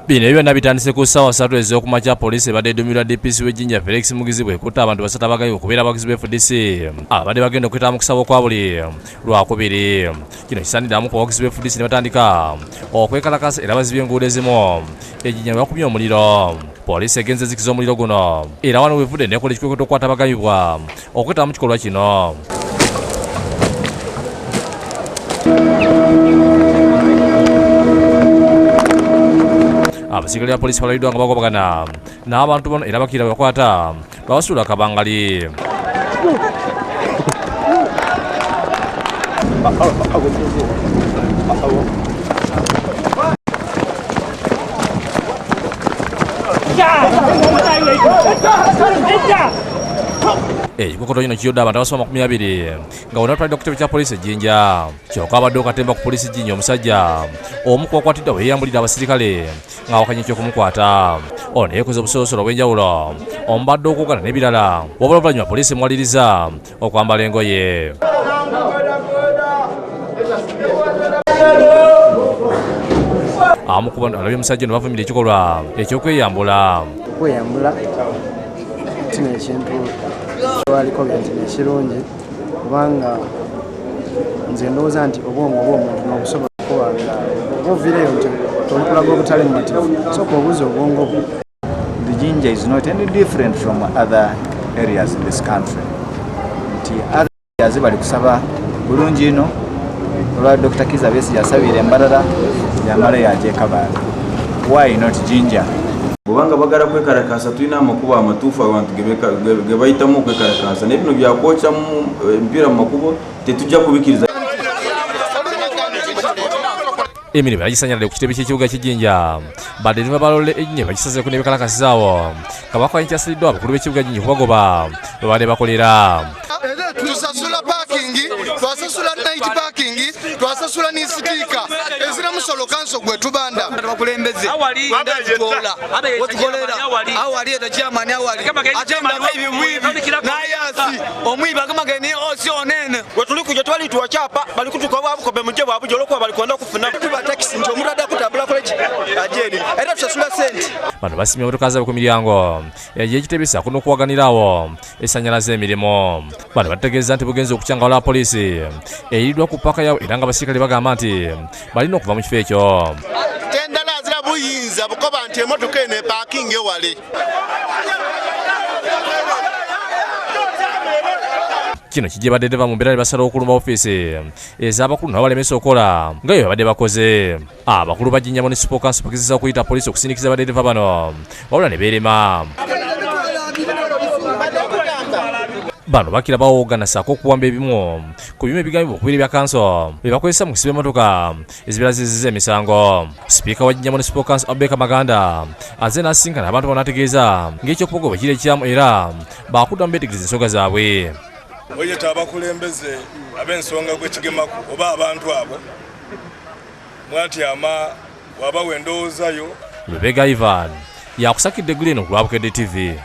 Bino byonna bitandise ku ssaawa 3 ez'okumakya poliisi ebadde eduumirwa DPC w'e Jinja Felix Mugizi bw'ekutta abantu basatu abagayi okubeera abagizi ba FDC abadde bagenda okuyita mu kusaba okwa buli lwakubiri. Kino kisaaniddamu ku bagizi ba FDC ne batandika okwekalakasa era bazibye enguudo ezimu. E Jinja bakubye omuliro. Poliisi egenze zikiza omuliro guno era wano wevudde nekola ekikwekweto okukwata abagayibwa okwetaba mu kikolwa kino. Abasirikale ba poliisi balabiddwa nga bagobagana n'abantu bano era bakkirira bakwata babasuula akabangali. Ekikokoto kino kiyodde abantu abasoba 20 nga wonna batwaliddwa ku kitebe kya poliisi Jinja. Kyokka abadde okatemba ku poliisi Jinja omusajja omu kwakwatiddwa bwe yeeyambulira abasirikale ng'awakanya eky'okumukwata. Ono ne yeekoze obusolosolo obw'enjawulo omubadde okuwugana n'ebirala wabula oluvannyuma poliisi emuwaliriza okwambala engoye. Abamu ku bantu alabye omusajja ono bavumirira ekikolwa eky'okweyambula. Okweyambula kino ekintu kyaliko nti nekirungi kubanga nze ndowooza nti obwongo bw'omuntu n'obusobola okuba nga obuviireyo nti olukulaga obutali mumativu sooka obuuza obwongo bwo. The Jinja is not any different from other areas in this country. Nti other areas bali kusaba bulungi ino olwa Dr. Kiza Besigye yasabira embalala yamala yagyekabala. Why not Jinja? Bwanga bagala kwekalakasa tulina amakubo amatuufu abantu ge bayitamu okwekalakasa naye bino byakwoca mu mpira mu makubo tetujja kubikiriza. Emirimu yagisanyalira ku kitebe ky'ekibuga ky'e Jinja badde ne babalole ennyo bagisazeko n'ebikalakasi zaawo nga bakola nkyasaliddwa abakulu b'ekibuga Jinja okubagoba bwe badde bakolera. Tusasula parkingi, twasasula night parkingi, twasasula n'isitiika ezira musolo kanso gwe tubanda bakulembeze awali eta chairman awali agenda baby mwibi nayasi omwibi akamageni osi onene wetuli kujja twali tuwachapa bali kutuka babukobe muje babujo lokwa bali kwenda kufuna tuba taxi njo murada kutambula college ajeni era tusasula sente. Bano basimye motoka zaabwe ku miryango y'ekitebisa kuno okuwaganirawo esanyalaza emirimu. Bano bategeeza nti bugenze okukyangawala poliisi eyiridwa ku ppaka yaabwe era nga abasirikale bagamba nti balina okuva mu kifo ekyo. Tendala azira buyinza bukoba nti emotoka eno epakinga ewale. Kino kijje badde deva mu mbeera basalawo okulumba ofiisi ez'abakulu nabo balemesa okukola nga bwe babadde bakoze. Abakulu ba Jinja Municipal Council bakizizza okuyita poliisi okusindikiza badde deva bano wabula ne beerema. Bano bakira bawoogana ssaako okuwamba ebimu ku bimu ebigambibwa okubiri bya kanso bye bakozesa mu kusiba emmotoka ezibeera ziziza emisango. Sipiika wa Jinja Municipal Council Babadde azze n'asisinkana abantu bano ategeeza ng'ekyokupoga bwe kiri ekyamu era baakuddamu beetegereza ensonga zaabwe. Oyeta abakulembeze ab'ensonga gw'ekigemaku oba abantu abo mwatyama waba wendowoozayo. Lubega Ivan yakusakidde Green ku lwa Bukedde TV.